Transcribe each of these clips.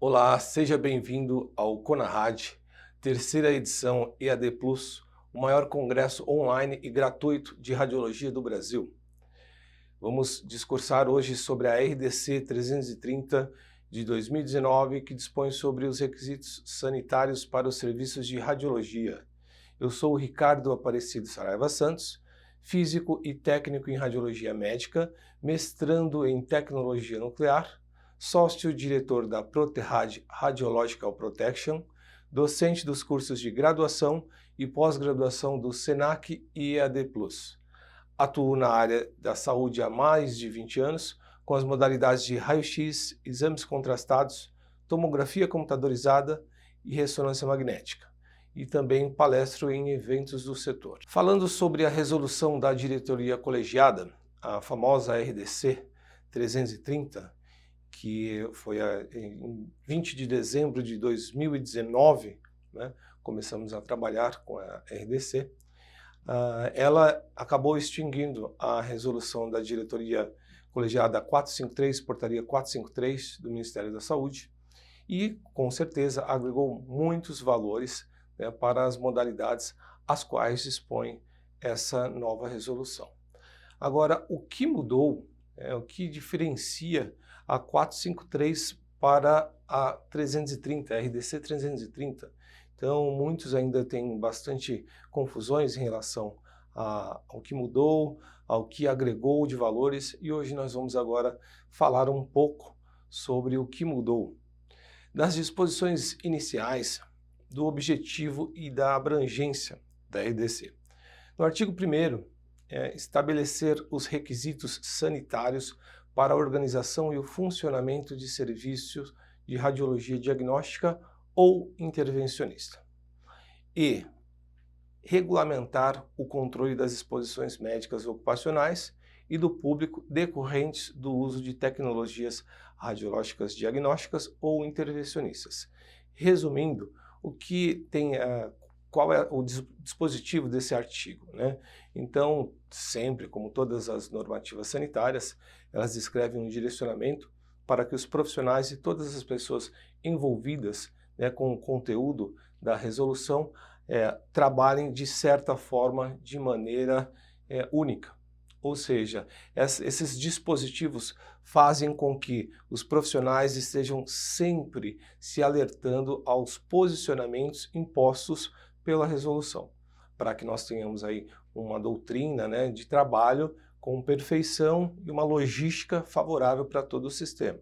Olá, seja bem-vindo ao CONARAD, terceira edição EAD Plus, o maior congresso online e gratuito de radiologia do Brasil. Vamos discursar hoje sobre a RDC 330 de 2019, que dispõe sobre os requisitos sanitários para os serviços de radiologia. Eu sou o Ricardo Aparecido Saraiva Santos, físico e técnico em radiologia médica, mestrando em tecnologia nuclear, sócio-diretor da Proterrad Radiological Protection, docente dos cursos de graduação e pós-graduação do SENAC e EAD+. Atuo na área da saúde há mais de 20 anos, com as modalidades de raio-x, exames contrastados, tomografia computadorizada e ressonância magnética. E também palestro em eventos do setor. Falando sobre a resolução da diretoria colegiada, a famosa RDC 330, que foi em 20 de dezembro de 2019, né, começamos a trabalhar com a RDC, ela acabou extinguindo a resolução da diretoria colegiada 453, portaria 453 do Ministério da Saúde, e com certeza agregou muitos valores, né, para as modalidades às quais dispõe essa nova resolução. Agora, o que mudou, o que diferencia a 453 para a 330, a RDC 330. Então, muitos ainda têm bastante confusões em relação ao que mudou, ao que agregou de valores, e hoje nós vamos agora falar um pouco sobre o que mudou. Das disposições iniciais, do objetivo e da abrangência da RDC. No artigo 1º, estabelecer os requisitos sanitários para a organização e o funcionamento de serviços de radiologia diagnóstica ou intervencionista. E regulamentar o controle das exposições médicas ocupacionais e do público decorrentes do uso de tecnologias radiológicas diagnósticas ou intervencionistas. Resumindo, o que tem qual é o dispositivo desse artigo, né? Então, sempre, como todas as normativas sanitárias, elas descrevem um direcionamento para que os profissionais e todas as pessoas envolvidas, né, com o conteúdo da resolução trabalhem de certa forma, de maneira única. Ou seja, esses dispositivos fazem com que os profissionais estejam sempre se alertando aos posicionamentos impostos pela resolução, para que nós tenhamos aí uma doutrina, né, de trabalho com perfeição e uma logística favorável para todo o sistema.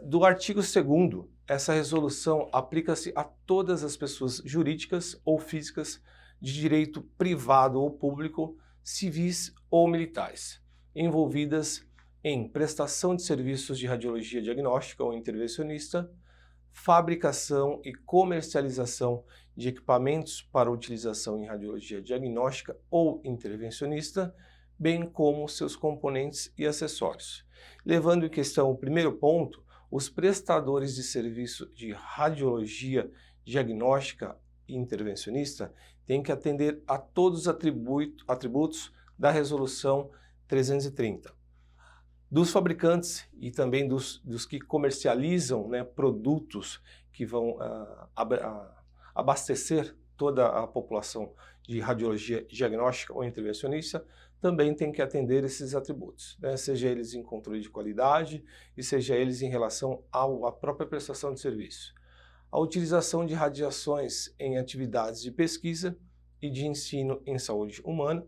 Do artigo 2º, essa resolução aplica-se a todas as pessoas jurídicas ou físicas de direito privado ou público, civis ou militares, envolvidas em prestação de serviços de radiologia diagnóstica ou intervencionista, fabricação e comercialização de equipamentos para utilização em radiologia diagnóstica ou intervencionista, bem como seus componentes e acessórios. Levando em questão o primeiro ponto, os prestadores de serviço de radiologia diagnóstica e intervencionista têm que atender a todos os atributos da resolução 330. Dos fabricantes e também dos que comercializam, né, produtos que vão abastecer toda a população de radiologia diagnóstica ou intervencionista, também tem que atender esses atributos, né, seja eles em controle de qualidade e seja eles em relação à própria prestação de serviço. A utilização de radiações em atividades de pesquisa e de ensino em saúde humana.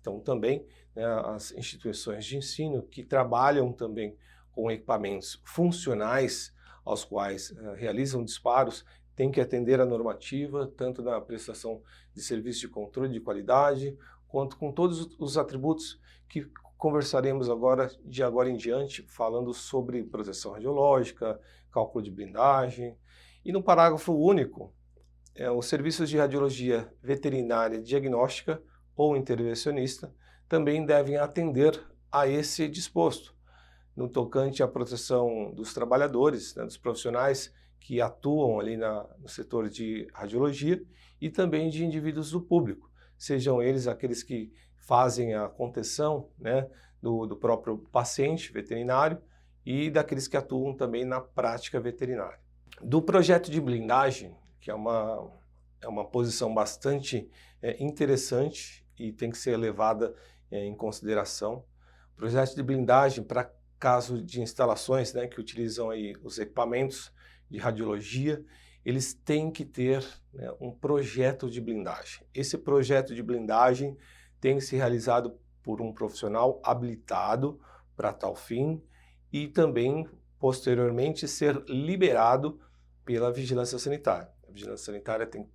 Então, também, né, as instituições de ensino que trabalham também com equipamentos funcionais, aos quais realizam disparos, têm que atender a normativa, tanto na prestação de serviço de controle de qualidade, quanto com todos os atributos que conversaremos agora, de agora em diante, falando sobre proteção radiológica, cálculo de blindagem. E no parágrafo único, os serviços de radiologia veterinária diagnóstica ou intervencionista também devem atender a esse disposto, no tocante à proteção dos trabalhadores, né, dos profissionais que atuam ali no setor de radiologia e também de indivíduos do público, sejam eles aqueles que fazem a contenção, né, do próprio paciente veterinário e daqueles que atuam também na prática veterinária. Do projeto de blindagem, que é uma posição bastante interessante e tem que ser levada em consideração. Projeto de blindagem para caso de instalações, né, que utilizam aí os equipamentos de radiologia, eles têm que ter, né, um projeto de blindagem. Esse projeto de blindagem tem que ser realizado por um profissional habilitado para tal fim e também, posteriormente, ser liberado pela Vigilância Sanitária. A Vigilância Sanitária tem que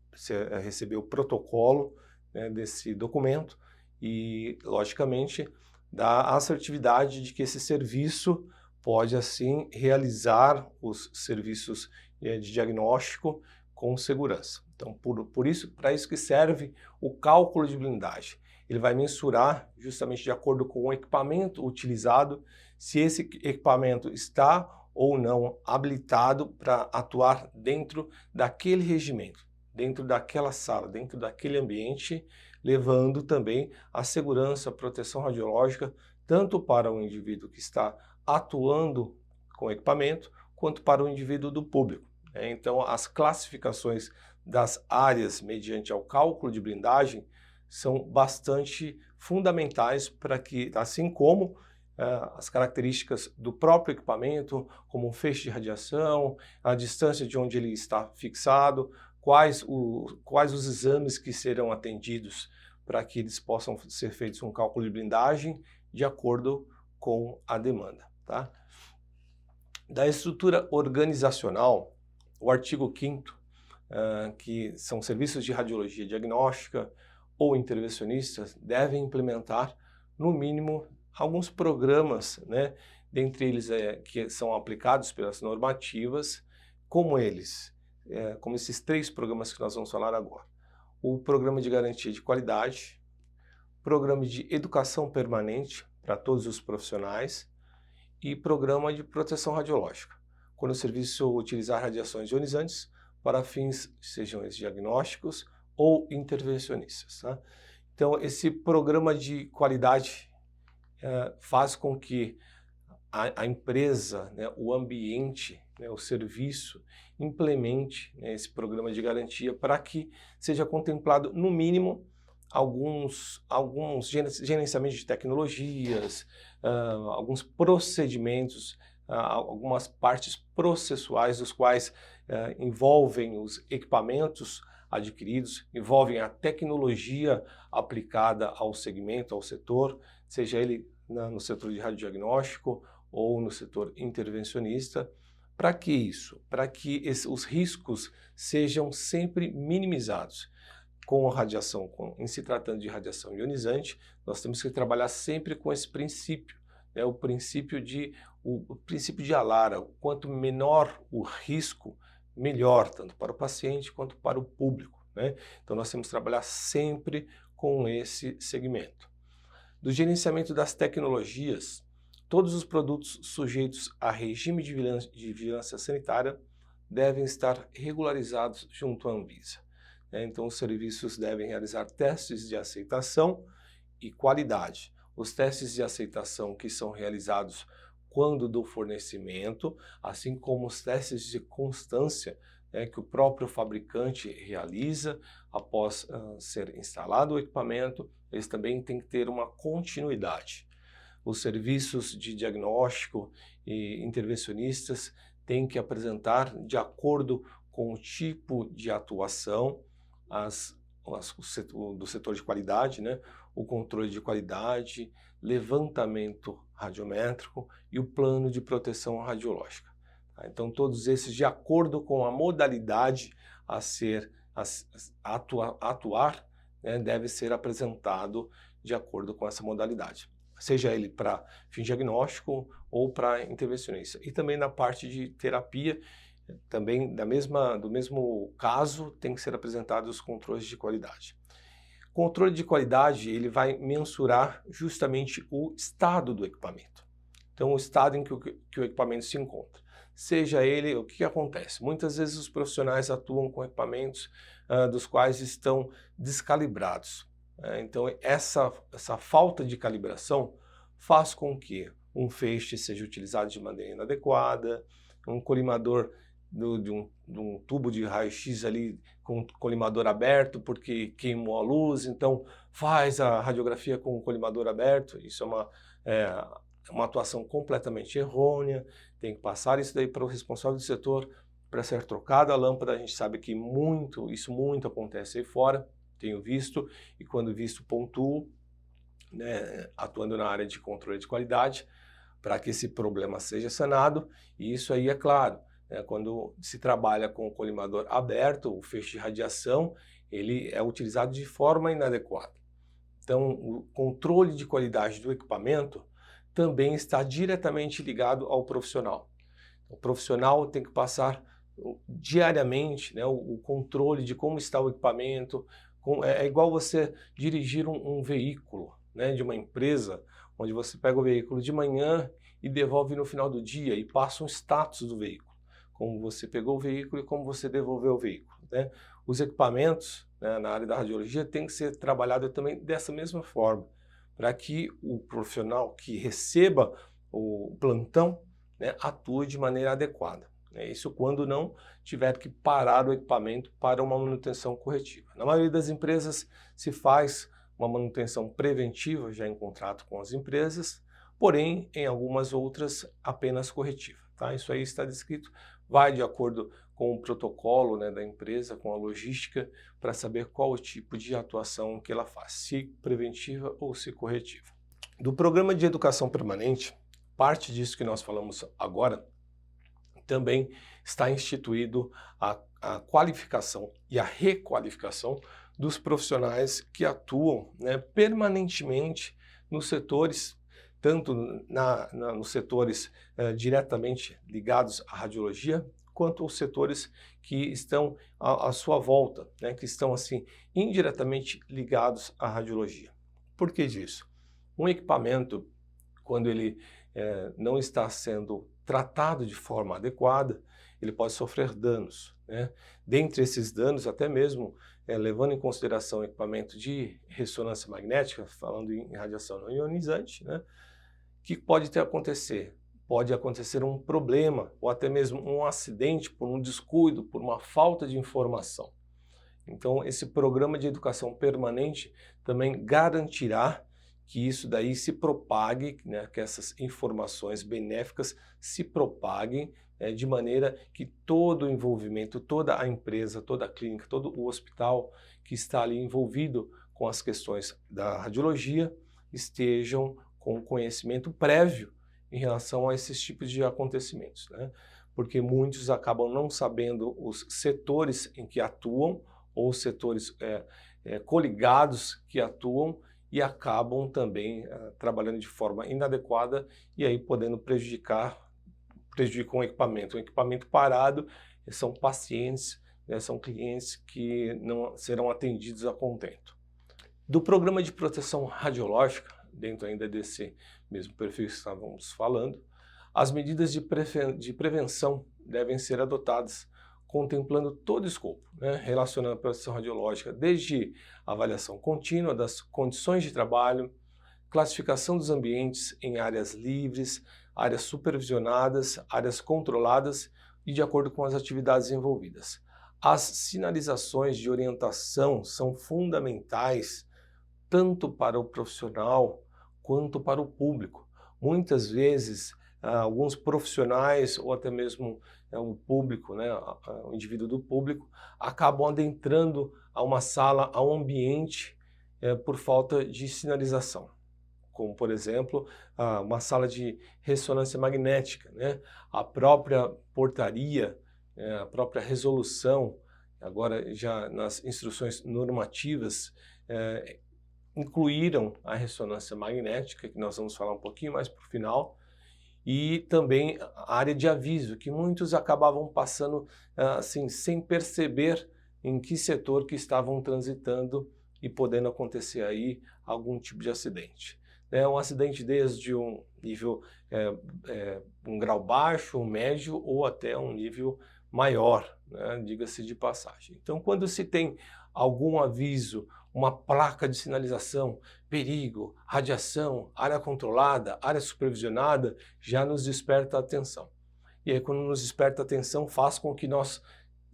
receber o protocolo, né, desse documento e, logicamente, dá a assertividade de que esse serviço pode, assim, realizar os serviços de diagnóstico com segurança. Então, para isso que serve o cálculo de blindagem. Ele vai mensurar, justamente de acordo com o equipamento utilizado, se esse equipamento está ou não habilitado para atuar dentro daquele regimento, dentro daquela sala, dentro daquele ambiente, levando também a segurança, a proteção radiológica, tanto para o indivíduo que está atuando com o equipamento, quanto para o indivíduo do público. Então, as classificações das áreas mediante ao cálculo de blindagem são bastante fundamentais para que, assim como as características do próprio equipamento, como um feixe de radiação, a distância de onde ele está fixado, quais os exames que serão atendidos para que eles possam ser feitos um cálculo de blindagem de acordo com a demanda. Tá? Da estrutura organizacional, o artigo 5º, que são serviços de radiologia diagnóstica ou intervencionistas, devem implementar, no mínimo, alguns programas, né, dentre eles que são aplicados pelas normativas, como esses 3 programas que nós vamos falar agora. O Programa de Garantia de Qualidade, Programa de Educação Permanente para todos os profissionais e Programa de Proteção Radiológica, quando o serviço utilizar radiações ionizantes para fins, sejam eles diagnósticos ou intervencionistas. Tá? Então, esse programa de qualidade faz com que a empresa, né, o ambiente, né, o serviço, implemente, né, esse programa de garantia para que seja contemplado, no mínimo, alguns gerenciamentos de tecnologias, alguns procedimentos, algumas partes processuais, dos quais envolvem os equipamentos adquiridos, envolvem a tecnologia aplicada ao segmento, ao setor, seja ele no setor de radiodiagnóstico ou no setor intervencionista. Para que isso? Para que os riscos sejam sempre minimizados. Com a radiação, em se tratando de radiação ionizante, nós temos que trabalhar sempre com esse princípio, né, o princípio de Alara. Quanto menor o risco, melhor, tanto para o paciente quanto para o público. Né? Então nós temos que trabalhar sempre com esse segmento. Do gerenciamento das tecnologias, todos os produtos sujeitos a regime de vigilância sanitária devem estar regularizados junto à Anvisa. Então, os serviços devem realizar testes de aceitação e qualidade. Os testes de aceitação que são realizados quando do fornecimento, assim como os testes de constância, né, que o próprio fabricante realiza após ser instalado o equipamento, eles também têm que ter uma continuidade. Os serviços de diagnóstico e intervencionistas têm que apresentar, de acordo com o tipo de atuação, do setor de qualidade, né, o controle de qualidade, levantamento radiométrico e o plano de proteção radiológica. Tá? Então, todos esses, de acordo com a modalidade a atuar, né, deve ser apresentado de acordo com essa modalidade, seja ele para fim diagnóstico ou para intervencionista. E também na parte de terapia, também do mesmo caso, tem que ser apresentados os controles de qualidade. Controle de qualidade, ele vai mensurar justamente o estado do equipamento. Então, o estado em que o equipamento se encontra. Seja ele, o que acontece? Muitas vezes os profissionais atuam com equipamentos dos quais estão descalibrados. Então, essa falta de calibração faz com que um feixe seja utilizado de maneira inadequada, um colimador de um tubo de raio-x ali com colimador aberto porque queimou a luz, então faz a radiografia com o colimador aberto. Isso é uma atuação completamente errônea. Tem que passar isso daí para o responsável do setor para ser trocada a lâmpada. A gente sabe que isso muito acontece aí fora, tenho visto, e quando visto pontuo, né, atuando na área de controle de qualidade, para que esse problema seja sanado. E isso aí é claro, quando se trabalha com o colimador aberto, o feixe de radiação, ele é utilizado de forma inadequada. Então, o controle de qualidade do equipamento também está diretamente ligado ao profissional. O profissional tem que passar diariamente, né, o controle de como está o equipamento. É igual você dirigir um veículo, né, de uma empresa, onde você pega o veículo de manhã e devolve no final do dia e passa um status do veículo, como você pegou o veículo e como você devolveu o veículo, né? Os equipamentos, né, na área da radiologia tem que ser trabalhado também dessa mesma forma, para que o profissional que receba o plantão, né, atue de maneira adequada. Isso quando não tiver que parar o equipamento para uma manutenção corretiva. Na maioria das empresas se faz uma manutenção preventiva, já em contrato com as empresas, porém, em algumas outras, apenas corretiva. Tá? Isso aí está descrito, vai de acordo com o protocolo, né, da empresa, com a logística, para saber qual o tipo de atuação que ela faz, se preventiva ou se corretiva. Do programa de educação permanente, parte disso que nós falamos agora, também está instituído a qualificação e a requalificação dos profissionais que atuam, né, permanentemente nos setores, tanto nos setores diretamente ligados à radiologia, quanto os setores que estão à sua volta, né, que estão assim indiretamente ligados à radiologia. Por que disso? Um equipamento, quando ele não está sendo tratado de forma adequada, ele pode sofrer danos, né? Dentre esses danos, até mesmo levando em consideração o equipamento de ressonância magnética, falando em radiação não ionizante, né? O que pode acontecer? Pode acontecer um problema ou até mesmo um acidente por um descuido, por uma falta de informação. Então, esse programa de educação permanente também garantirá que isso daí se propague, né, que essas informações benéficas se propaguem de maneira que todo o envolvimento, toda a empresa, toda a clínica, todo o hospital que está ali envolvido com as questões da radiologia estejam com conhecimento prévio em relação a esses tipos de acontecimentos, né? Porque muitos acabam não sabendo os setores em que atuam ou setores coligados que atuam e acabam também trabalhando de forma inadequada e aí podendo prejudicar o equipamento. O equipamento parado são pacientes, né, são clientes que não serão atendidos a contento. Do programa de proteção radiológica, dentro ainda desse mesmo perfil que estávamos falando, as medidas de prevenção devem ser adotadas contemplando todo o escopo, né, relacionando a proteção radiológica, desde a avaliação contínua das condições de trabalho, classificação dos ambientes em áreas livres, áreas supervisionadas, áreas controladas e de acordo com as atividades envolvidas. As sinalizações de orientação são fundamentais tanto para o profissional quanto para o público. Muitas vezes, alguns profissionais ou até mesmo o público, né, o indivíduo do público, acabam adentrando a uma sala, a um ambiente por falta de sinalização. Como, por exemplo, uma sala de ressonância magnética, né? A própria portaria, a própria resolução, agora já nas instruções normativas, incluíram a ressonância magnética, que nós vamos falar um pouquinho mais para o final, e também a área de aviso, que muitos acabavam passando assim, sem perceber em que setor que estavam transitando e podendo acontecer aí algum tipo de acidente. Um acidente desde um nível, um grau baixo, um médio ou até um nível maior, né, diga-se de passagem. Então, quando se tem algum aviso, uma placa de sinalização, perigo, radiação, área controlada, área supervisionada, já nos desperta a atenção. E aí quando nos desperta a atenção, faz com que nós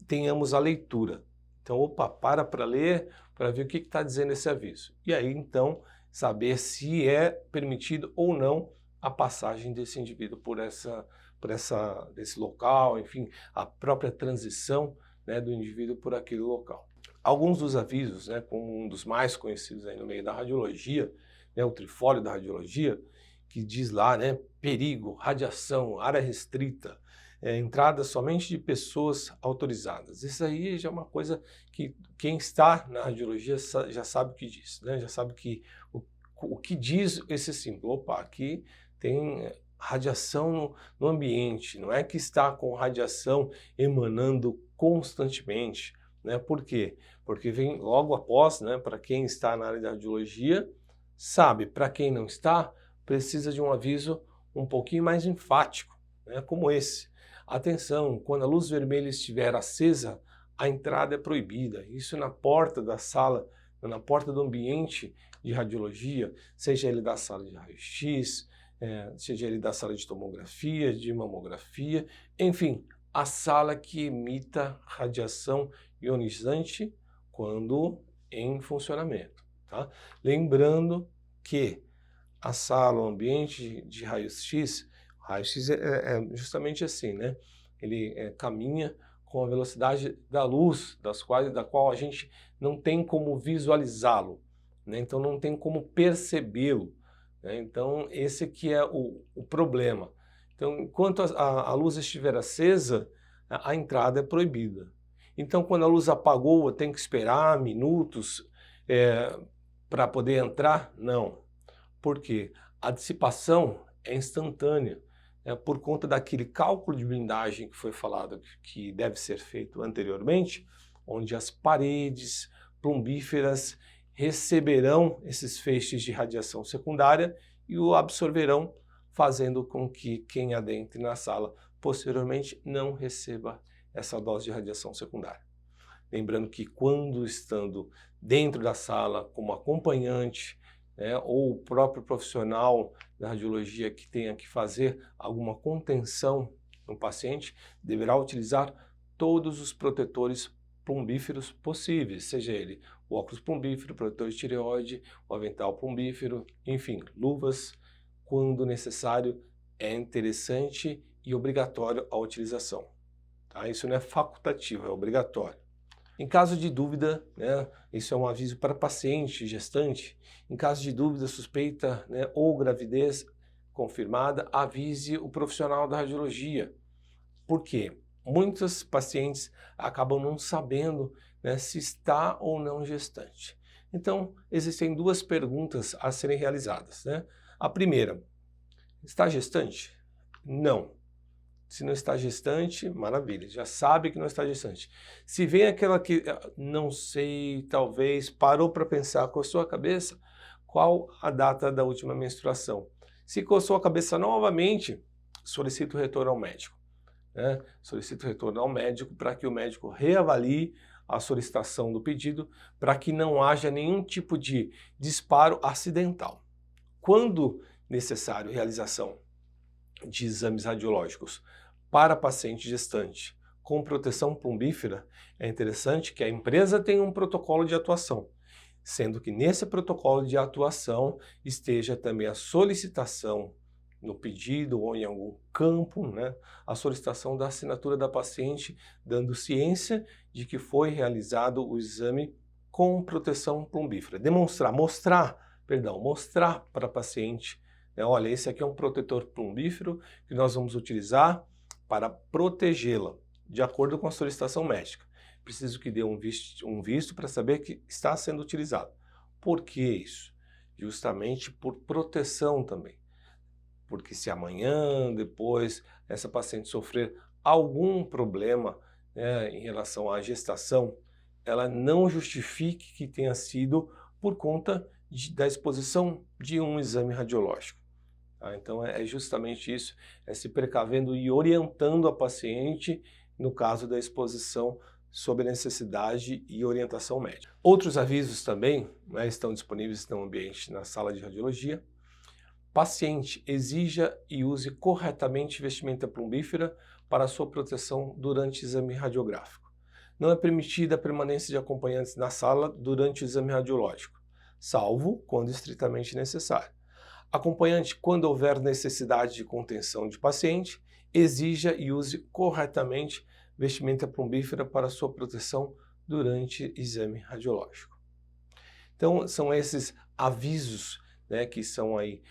tenhamos a leitura. Então, opa, para ler, para ver o que está dizendo esse aviso. E aí, então, saber se é permitido ou não a passagem desse indivíduo por desse local, enfim, a própria transição, né, do indivíduo por aquele local. Alguns dos avisos, né, como um dos mais conhecidos aí no meio da radiologia, né, o trifólio da radiologia, que diz lá, né, perigo, radiação, área restrita, entrada somente de pessoas autorizadas. Isso aí já é uma coisa que quem está na radiologia já sabe o que diz, né? Já sabe que o que diz esse símbolo. Opa, aqui tem radiação no ambiente, não é que está com radiação emanando constantemente, né? Por quê? Porque vem logo após, né, para quem está na área da radiologia, sabe, para quem não está, precisa de um aviso um pouquinho mais enfático, né, como esse. Atenção, quando a luz vermelha estiver acesa, a entrada é proibida. Isso na porta da sala, na porta do ambiente de radiologia, seja ele da sala de raio-x, seja ele da sala de tomografia, de mamografia, enfim, a sala que emita radiação ionizante quando em funcionamento. Tá? Lembrando que a sala, o ambiente de raio-x, raio-x é justamente assim, né? Ele caminha com a velocidade da luz, da qual a gente não tem como visualizá-lo, né? Então não tem como percebê-lo, né? Então esse aqui é o problema. Então enquanto a luz estiver acesa, a entrada é proibida. Então quando a luz apagou, eu tenho que esperar minutos para poder entrar? Não. Por quê? A dissipação é instantânea. Por conta daquele cálculo de blindagem que foi falado que deve ser feito anteriormente, onde as paredes plumbíferas receberão esses feixes de radiação secundária e o absorverão, fazendo com que quem adentre na sala posteriormente não receba essa dose de radiação secundária. Lembrando que quando estando dentro da sala como acompanhante, ou o próprio profissional da radiologia que tenha que fazer alguma contenção no paciente, deverá utilizar todos os protetores plumbíferos possíveis, seja ele o óculos plumbífero, protetor de tireoide, o avental plumbífero, enfim, luvas, quando necessário, é interessante e obrigatório a utilização. Tá? Isso não é facultativo, é obrigatório. Em caso de dúvida, né, isso é um aviso para paciente gestante, em caso de dúvida, suspeita, né, ou gravidez confirmada, avise o profissional da radiologia. Por quê? Muitos pacientes acabam não sabendo, né, se está ou não gestante. Então, existem duas perguntas a serem realizadas, né? A primeira, está gestante? Não. Se não está gestante, maravilha, já sabe que não está gestante. Se vem aquela que, não sei, talvez, parou para pensar, coçou a cabeça, qual a data da última menstruação? Se coçou a cabeça novamente, solicita o retorno ao médico. Né? Solicita o retorno ao médico para que o médico reavalie a solicitação do pedido, para que não haja nenhum tipo de disparo acidental. Quando necessário realização de exames radiológicos para paciente gestante com proteção plumbífera, é interessante que a empresa tenha um protocolo de atuação, sendo que nesse protocolo de atuação esteja também a solicitação no pedido ou em algum campo, né, a solicitação da assinatura da paciente, dando ciência de que foi realizado o exame com proteção plumbífera. Mostrar para a paciente, olha, esse aqui é um protetor plumbífero que nós vamos utilizar para protegê-la, de acordo com a solicitação médica. Preciso que dê um visto para saber que está sendo utilizado. Por que isso? Justamente por proteção também. Porque se amanhã, depois, essa paciente sofrer algum problema, né, em relação à gestação, ela não justifique que tenha sido por conta da exposição de um exame radiológico. Então é justamente isso, é se precavendo e orientando a paciente no caso da exposição sobre a necessidade e orientação médica. Outros avisos também, né, estão disponíveis no ambiente na sala de radiologia. Paciente, exija e use corretamente vestimenta plumbífera para sua proteção durante o exame radiográfico. Não é permitida a permanência de acompanhantes na sala durante o exame radiológico, salvo quando estritamente necessário. Acompanhante, quando houver necessidade de contenção de paciente, exija e use corretamente vestimenta plumbífera para sua proteção durante o exame radiológico. Então, são esses avisos, né, que são aí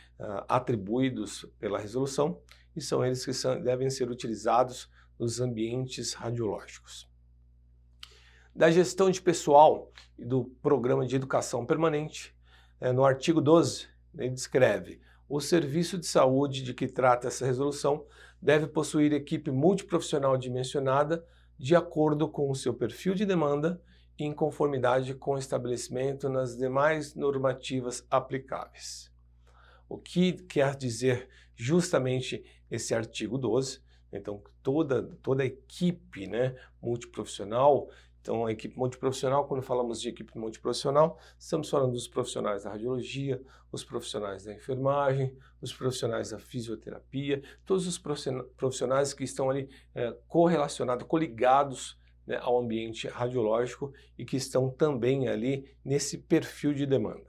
atribuídos pela resolução e são eles que devem ser utilizados nos ambientes radiológicos. Da gestão de pessoal e do programa de educação permanente, no artigo 12, ele descreve: o serviço de saúde de que trata essa resolução deve possuir equipe multiprofissional dimensionada de acordo com o seu perfil de demanda e em conformidade com o estabelecimento nas demais normativas aplicáveis. O que quer dizer justamente esse artigo 12? Então, toda a equipe, né, multiprofissional. Então, a equipe multiprofissional, quando falamos de equipe multiprofissional, estamos falando dos profissionais da radiologia, os profissionais da enfermagem, os profissionais da fisioterapia, todos os profissionais que estão ali correlacionados, coligados, né, ao ambiente radiológico e que estão também ali nesse perfil de demanda.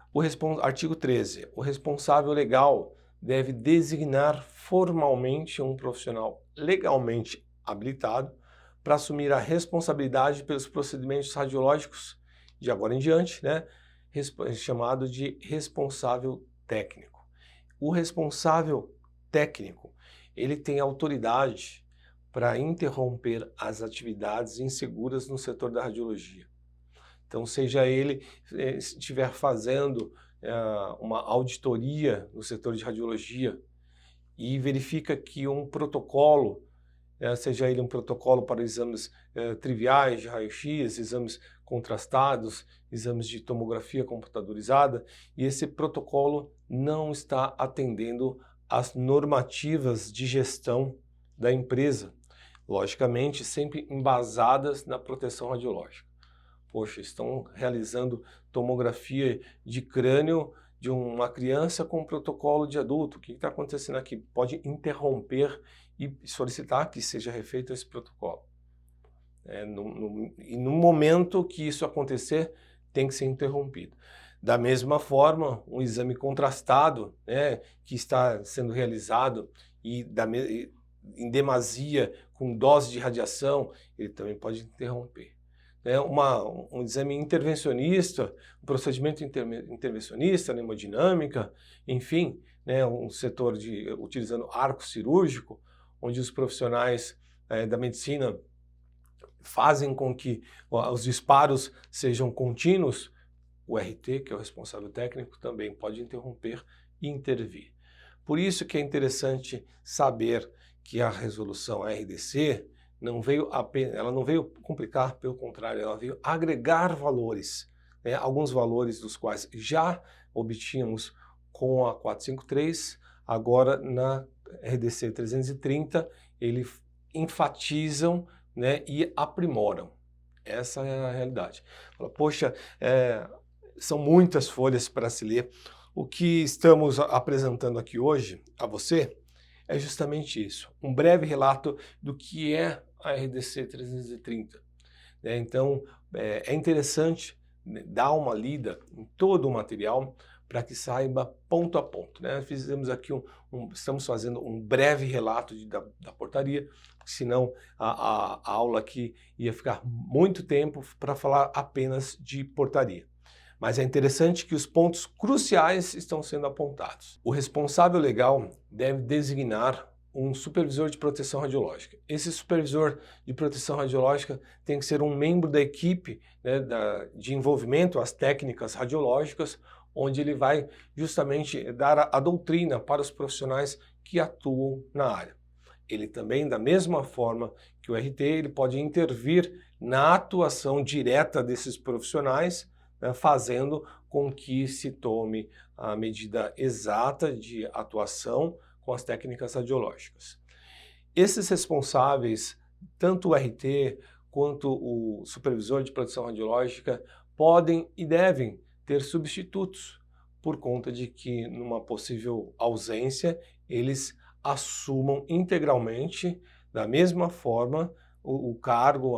Artigo 13. O responsável legal deve designar formalmente um profissional legalmente habilitado para assumir a responsabilidade pelos procedimentos radiológicos de agora em diante, né, chamado de responsável técnico. O responsável técnico, ele tem autoridade para interromper as atividades inseguras no setor da radiologia. Então, seja ele estiver fazendo uma auditoria no setor de radiologia e verifica que um protocolo, seja ele um protocolo para exames triviais de raio-x, exames contrastados, exames de tomografia computadorizada, e esse protocolo não está atendendo às normativas de gestão da empresa, logicamente sempre embasadas na proteção radiológica. Poxa, estão realizando tomografia de crânio de uma criança com protocolo de adulto. O que está acontecendo aqui? Pode interromper e solicitar que seja refeito esse protocolo. E no momento que isso acontecer, tem que ser interrompido. Da mesma forma, um exame contrastado, né, que está sendo realizado em demasia, com dose de radiação, ele também pode interromper. Um exame intervencionista, um procedimento intervencionista, na hemodinâmica, enfim, né, um setor utilizando arco cirúrgico, onde os profissionais da medicina fazem com que os disparos sejam contínuos, o RT, que é o responsável técnico, também pode interromper e intervir. Por isso que é interessante saber que a resolução RDC ela não veio complicar, pelo contrário, ela veio agregar valores, né, alguns valores dos quais já obtínhamos com a 453, agora na RDC 330, eles enfatizam, né, e aprimoram. Essa é a realidade. Poxa, são muitas folhas para se ler. O que estamos apresentando aqui hoje a você é justamente isso, um breve relato do que é a RDC 330. Então, é interessante dar uma lida em todo o material para que saiba ponto a ponto. Fizemos aqui estamos fazendo um breve relato da portaria, senão a aula aqui ia ficar muito tempo para falar apenas de portaria. Mas é interessante que os pontos cruciais estão sendo apontados. O responsável legal deve designar um supervisor de proteção radiológica. Esse supervisor de proteção radiológica tem que ser um membro da equipe, né, de envolvimento às técnicas radiológicas, onde ele vai justamente dar a doutrina para os profissionais que atuam na área. Ele também, da mesma forma que o RT, ele pode intervir na atuação direta desses profissionais, né, fazendo com que se tome a medida exata de atuação com as técnicas radiológicas. Esses responsáveis, tanto o RT quanto o supervisor de proteção radiológica podem e devem ter substitutos, por conta de que, numa possível ausência, eles assumam integralmente, da mesma forma, o cargo,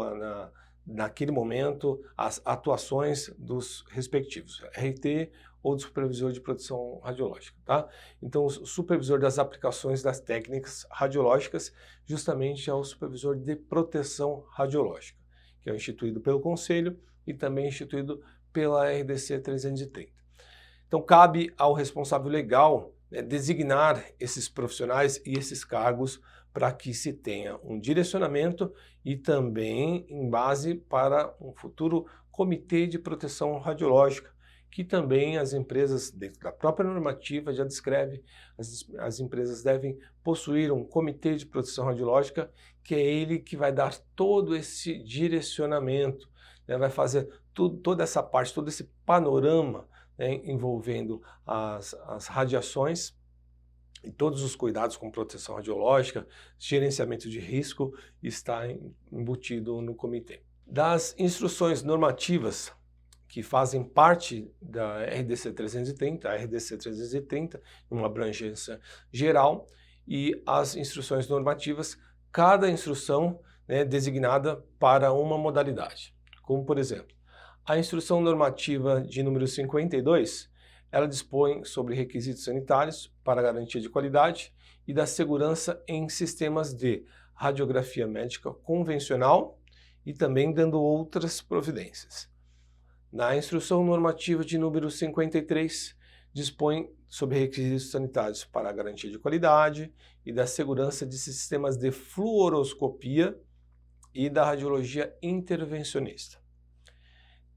naquele momento, as atuações dos respectivos, RT ou do supervisor de proteção radiológica, tá? Então, o supervisor das aplicações das técnicas radiológicas justamente é o supervisor de proteção radiológica, que é instituído pelo Conselho e também instituído pela RDC 330. Então, cabe ao responsável legal designar esses profissionais e esses cargos para que se tenha um direcionamento e também em base para um futuro comitê de proteção radiológica, que também as empresas, dentro da própria normativa, já descreve, as empresas devem possuir um comitê de proteção radiológica, que é ele que vai dar todo esse direcionamento, né, vai fazer toda essa parte, todo esse panorama, né, envolvendo as radiações e todos os cuidados com proteção radiológica, gerenciamento de risco, está embutido no comitê. Das instruções normativas que fazem parte da RDC 330, a RDC 330, uma abrangência geral, e as instruções normativas, cada instrução, né, designada para uma modalidade. Como, por exemplo, a instrução normativa de número 52, ela dispõe sobre requisitos sanitários para a garantia de qualidade e da segurança em sistemas de radiografia médica convencional e também dando outras providências. Na instrução normativa de número 53, dispõe sobre requisitos sanitários para a garantia de qualidade e da segurança de sistemas de fluoroscopia e da radiologia intervencionista.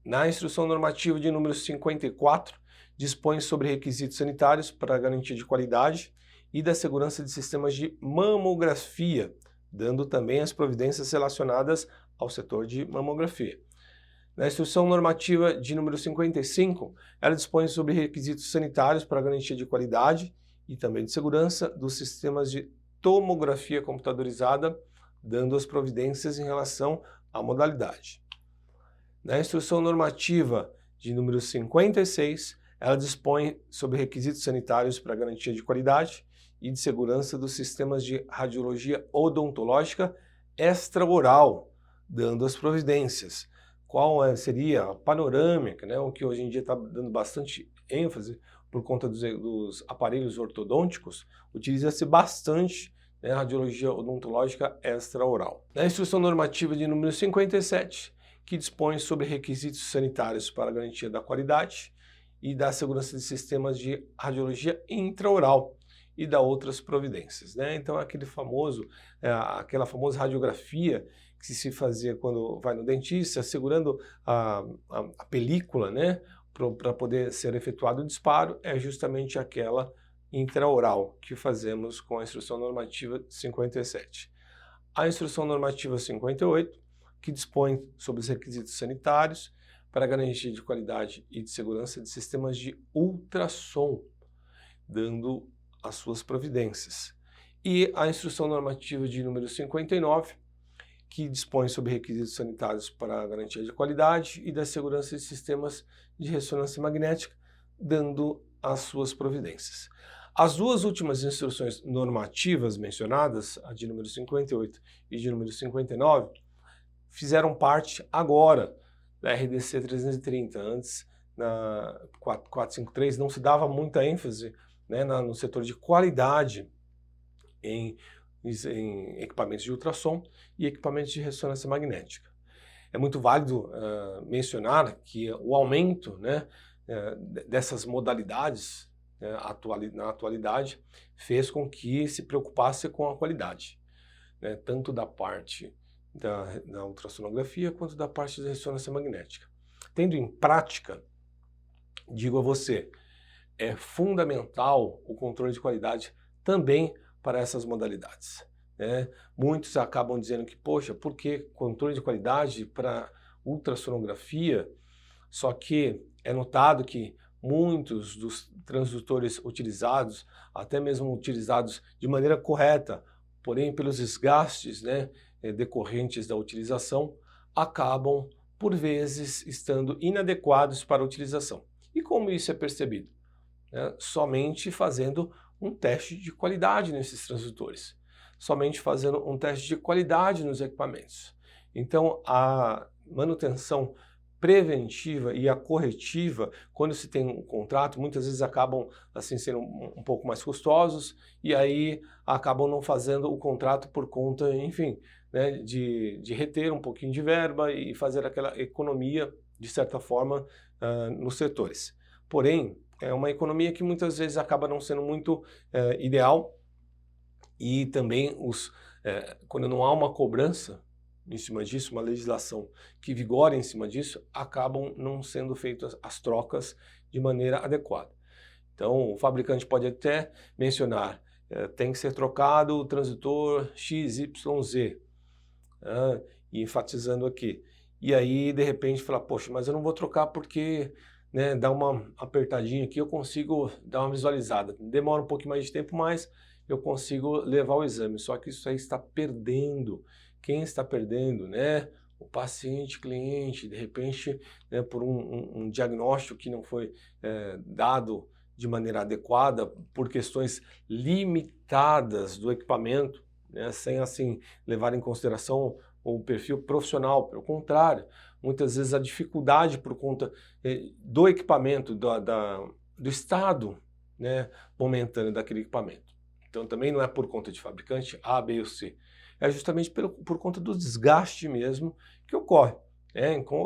Na instrução normativa de número 54, dispõe sobre requisitos sanitários para a garantia de qualidade e da segurança de sistemas de mamografia, dando também as providências relacionadas ao setor de mamografia. Na instrução normativa de número 55, ela dispõe sobre requisitos sanitários para a garantia de qualidade e também de segurança dos sistemas de tomografia computadorizada, dando as providências em relação à modalidade. Na instrução normativa de número 56, ela dispõe sobre requisitos sanitários para a garantia de qualidade e de segurança dos sistemas de radiologia odontológica extraoral, dando as providências. Qual seria a panorâmica, né, o que hoje em dia está dando bastante ênfase por conta dos aparelhos ortodônticos, utiliza-se bastante, né, a radiologia odontológica extraoral. Na instrução normativa de número 57, que dispõe sobre requisitos sanitários para a garantia da qualidade e da segurança de sistemas de radiologia intraoral e da outras providências, né? Então aquela famosa radiografia que se fazia quando vai no dentista, segurando a película, né, para poder ser efetuado o disparo, é justamente aquela intraoral que fazemos com a instrução normativa 57. A instrução normativa 58, que dispõe sobre os requisitos sanitários para a garantia de qualidade e de segurança de sistemas de ultrassom, dando as suas providências. E a instrução normativa de número 59, que dispõe sobre requisitos sanitários para a garantia de qualidade e da segurança de sistemas de ressonância magnética, dando as suas providências. As duas últimas instruções normativas mencionadas, a de número 58 e de número 59, fizeram parte agora da RDC 330. Antes, na 453, não se dava muita ênfase, né, no setor de qualidade em equipamentos de ultrassom e equipamentos de ressonância magnética. É muito válido mencionar que o aumento, né, dessas modalidades, né, na atualidade fez com que se preocupasse com a qualidade, né, tanto da parte da ultrassonografia quanto da parte da ressonância magnética. Tendo em prática, digo a você, é fundamental o controle de qualidade também para essas modalidades, né? Muitos acabam dizendo que, poxa, por que controle de qualidade para ultrassonografia? Só que é notado que muitos dos transdutores utilizados, até mesmo utilizados de maneira correta, porém pelos desgastes, né, decorrentes da utilização, acabam, por vezes, estando inadequados para a utilização. E como isso é percebido? Somente fazendo um teste de qualidade nesses transdutores, somente fazendo um teste de qualidade nos equipamentos. Então, a manutenção preventiva e a corretiva, quando se tem um contrato, muitas vezes acabam assim sendo um pouco mais custosos e aí acabam não fazendo o contrato por conta, enfim, né, de reter um pouquinho de verba e fazer aquela economia, de certa forma, nos setores. Porém, é uma economia que muitas vezes acaba não sendo muito ideal e também quando não há uma cobrança em cima disso, uma legislação que vigora em cima disso, acabam não sendo feitas as trocas de maneira adequada. Então, o fabricante pode até mencionar, tem que ser trocado o transdutor XYZ, e enfatizando aqui. E aí, de repente, falar, poxa, mas eu não vou trocar porque, né, dá uma apertadinha aqui, eu consigo dar uma visualizada. Demora um pouquinho mais de tempo, mas eu consigo levar o exame. Só que isso aí está perdendo. Quem está perdendo, né? O paciente, cliente, de repente, né, por um diagnóstico que não foi dado de maneira adequada, por questões limitadas do equipamento, né, sem assim levar em consideração o perfil profissional. Pelo contrário, muitas vezes a dificuldade por conta do equipamento, do estado, né, momentâneo daquele equipamento. Então também não é por conta de fabricante A, B ou C. É justamente por conta do desgaste mesmo que ocorre.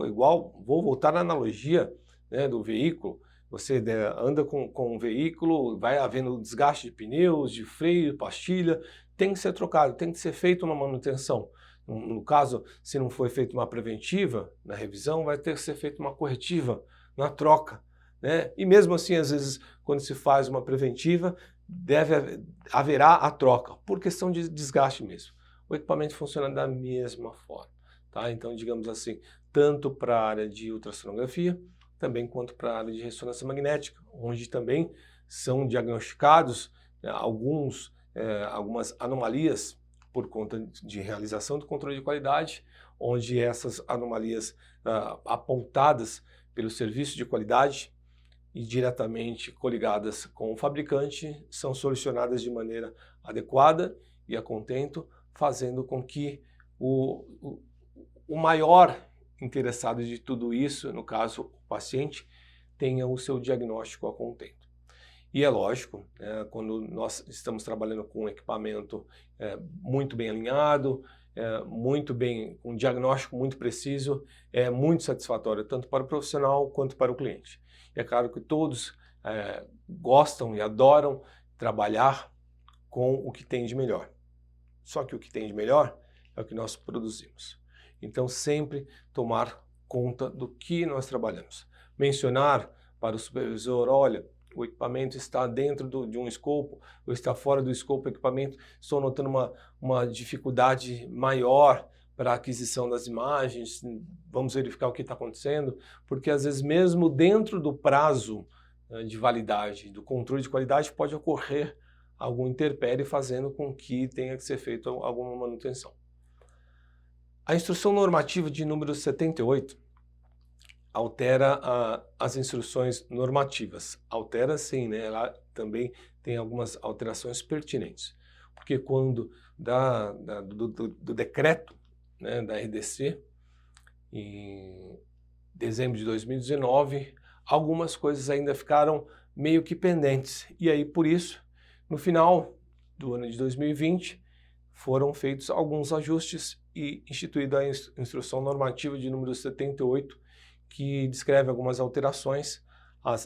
Igual, vou voltar na analogia, né, do veículo. Você anda com um veículo, vai havendo desgaste de pneus, de freio, pastilha, tem que ser trocado, tem que ser feita uma manutenção. No caso, se não foi feita uma preventiva na revisão, vai ter que ser feita uma corretiva na troca, né? E mesmo assim, às vezes, quando se faz uma preventiva, haverá a troca, por questão de desgaste mesmo. O equipamento funciona da mesma forma, tá? Então, digamos assim, tanto para a área de ultrassonografia, também quanto para a área de ressonância magnética, onde também são diagnosticados algumas anomalias por conta de realização do controle de qualidade, onde essas anomalias apontadas pelo serviço de qualidade e diretamente coligadas com o fabricante são solucionadas de maneira adequada e a contento, fazendo com que o maior interessado de tudo isso, no caso o paciente, tenha o seu diagnóstico a contento. E é lógico, quando nós estamos trabalhando com um equipamento muito bem alinhado, muito bem, com um diagnóstico muito preciso, é muito satisfatório, tanto para o profissional quanto para o cliente. E é claro que todos gostam e adoram trabalhar com o que tem de melhor. Só que o que tem de melhor é o que nós produzimos. Então, sempre tomar conta do que nós trabalhamos. Mencionar para o supervisor, olha, o equipamento está dentro de um escopo ou está fora do escopo do equipamento, estou notando uma dificuldade maior para a aquisição das imagens, vamos verificar o que está acontecendo, porque às vezes mesmo dentro do prazo de validade, do controle de qualidade, pode ocorrer algum interpério fazendo com que tenha que ser feita alguma manutenção. A instrução normativa de número 78 altera as instruções normativas. Altera sim, né? Ela também tem algumas alterações pertinentes. Porque quando do decreto, né, da RDC, em dezembro de 2019, algumas coisas ainda ficaram meio que pendentes. E aí, por isso, no final do ano de 2020, foram feitos alguns ajustes e instituída a instrução normativa de número 78, que descreve algumas alterações,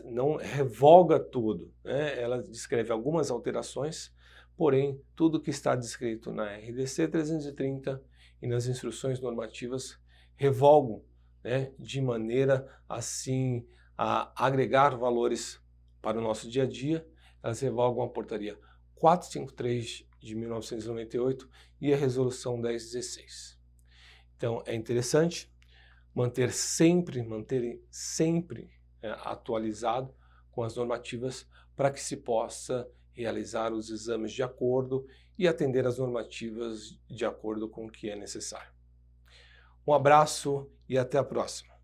não revoga tudo, né? Ela descreve algumas alterações, porém, tudo que está descrito na RDC 330 e nas instruções normativas revogam, né, de maneira assim a agregar valores para o nosso dia a dia. Elas revogam a portaria 453 de 1998 e a resolução 1016. Então, é interessante manter sempre atualizado com as normativas para que se possa realizar os exames de acordo e atender às normativas de acordo com o que é necessário. Um abraço e até a próxima.